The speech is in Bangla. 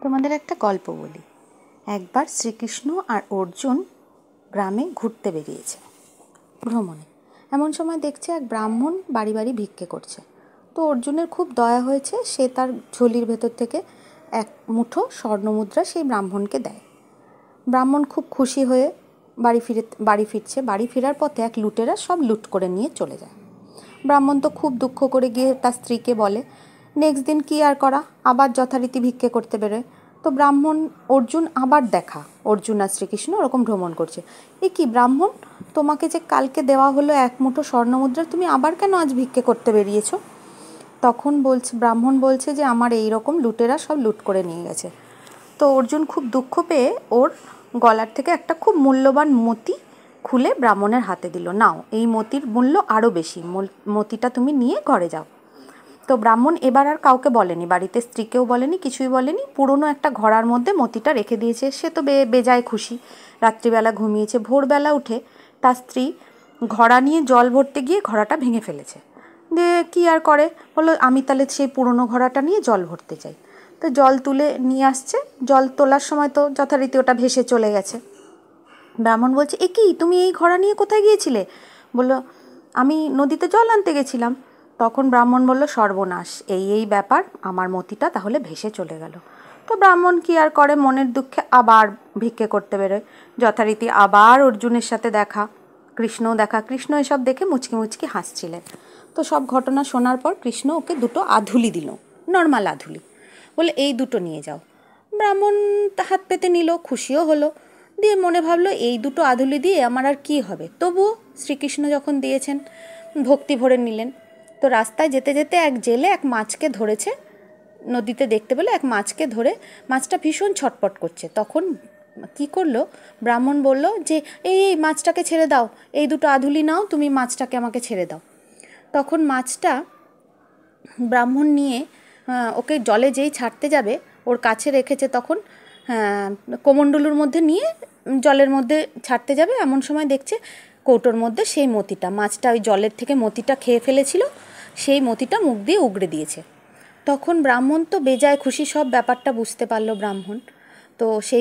তোমাদের একটা গল্প বলি। একবার শ্রীকৃষ্ণ আর অর্জুন গ্রামে ঘুরতে বেরিয়েছে ভ্রমণে। এমন সময় দেখছে এক ব্রাহ্মণ বাড়ি বাড়ি ভিক্ষে করছে। তো অর্জুনের খুব দয়া হয়েছে, সে তার ঝোলির ভেতর থেকে এক মুঠো স্বর্ণমুদ্রা সেই ব্রাহ্মণকে দেয়। ব্রাহ্মণ খুব খুশি হয়ে বাড়ি ফিরছে। বাড়ি ফেরার পথে এক লুটেরা সব লুট করে নিয়ে চলে যায়। ব্রাহ্মণ তো খুব দুঃখ করে গিয়ে তার স্ত্রীকে বলে। নেক্সট দিন কি আর করা, আবার যথারীতি ভিক্ষে করতে বেরোয়। তো অর্জুন আবার দেখা, অর্জুন আর শ্রীকৃষ্ণ ওরকম ভ্রমণ করছে। এ কি ব্রাহ্মণ, তোমাকে যে কালকে দেওয়া হলো এক মুঠো স্বর্ণমুদ্রা, তুমি আবার কেন আজ ভিক্ষে করতে বেরিয়েছো? তখন ব্রাহ্মণ বলছে যে আমার এই রকম লুটেরা সব লুট করে নিয়ে গেছে। তো অর্জুন খুব দুঃখ পেয়ে ওর গলার থেকে একটা খুব মূল্যবান মতি খুলে ব্রাহ্মণের হাতে দিল। নাও, এই মতির মূল্য আরও বেশি, মতিটা তুমি নিয়ে ঘরে যাও। তো ব্রাহ্মণ এবার আর কাউকে বলেনি, বাড়িতে স্ত্রীকেও বলেনি, কিছুই বলেনি। পুরনো একটা ঘড়ার মধ্যে মতিটা রেখে দিয়েছে। সে তো বেজায় খুশি। রাত্রিবেলা ঘুমিয়েছে। ভোরবেলা উঠে তার স্ত্রী ঘড়া নিয়ে জল ভরতে গিয়ে ঘড়াটা ভেঙে ফেলেছে। দিয়ে কী আর করে, বললো আমি তাহলে সেই পুরনো ঘড়াটা নিয়ে জল ভরতে চাই। তো জল তুলে নিয়ে আসছে। জল তোলার সময় তো যথারীতি ওটা ভেসে চলে গেছে। ব্রাহ্মণ বলছে, এ কি, তুমি এই ঘড়া নিয়ে কোথায় গিয়েছিলে? বললো, আমি নদীতে জল আনতে গেছিলাম। তখন ব্রাহ্মণ বলল, সর্বনাশ, এই ব্যাপার, আমার মতিটা তাহলে ভেসে চলে গেল। তো ব্রাহ্মণ কি আর করে, মনের দুঃখে আবার ভিক্ষে করতে বেরোয়। যথারীতি আবার অর্জুনের সাথে দেখা, কৃষ্ণও দেখা। কৃষ্ণ এসব দেখে মুচকি মুচকি হাসছিলেন। তো সব ঘটনা শোনার পর কৃষ্ণ ওকে দুটো আধুলি দিল, নর্মাল আধুলি, বলে এই দুটো নিয়ে যাও। ব্রাহ্মণ হাত পেতে নিল, খুশিও হলো। দিয়ে মনে ভাবলো, এই দুটো আধুলি দিয়ে আমার আর কি হবে, তবুও শ্রীকৃষ্ণ যখন দিয়েছেন ভক্তি ভরে নিলেন। তো রাস্তায় যেতে যেতে এক জেলে এক মাছকে ধরেছে, নদীতে দেখতে পেলে এক মাছকে ধরে, মাছটা ভীষণ ছটপট করছে। তখন কি করলো, ব্রাহ্মণ বলল যে এই মাছটাকে ছেড়ে দাও, এই দুটো আধুলি নাও, তুমি মাছটাকে আমাকে ছেড়ে দাও। তখন মাছটা ব্রাহ্মণ নিয়ে ওকে জলে যেই ছাড়তে যাবে, ওর কাছে রেখেছে, তখন কোমণ্ডলুর মধ্যে নিয়ে জলের মধ্যে ছাড়তে যাবে, এমন সময় দেখছে কৌটোর মধ্যে সেই মতিটা, মাছটা ওই জলের থেকে মতিটা খেয়ে ফেলেছিল, সেই মতিটা মুখ দিয়ে উগড়ে দিয়েছে। তখন ব্রাহ্মণ তো বেজায় খুশি, সব ব্যাপারটা বুঝতে পারলো ব্রাহ্মণ। তো সেই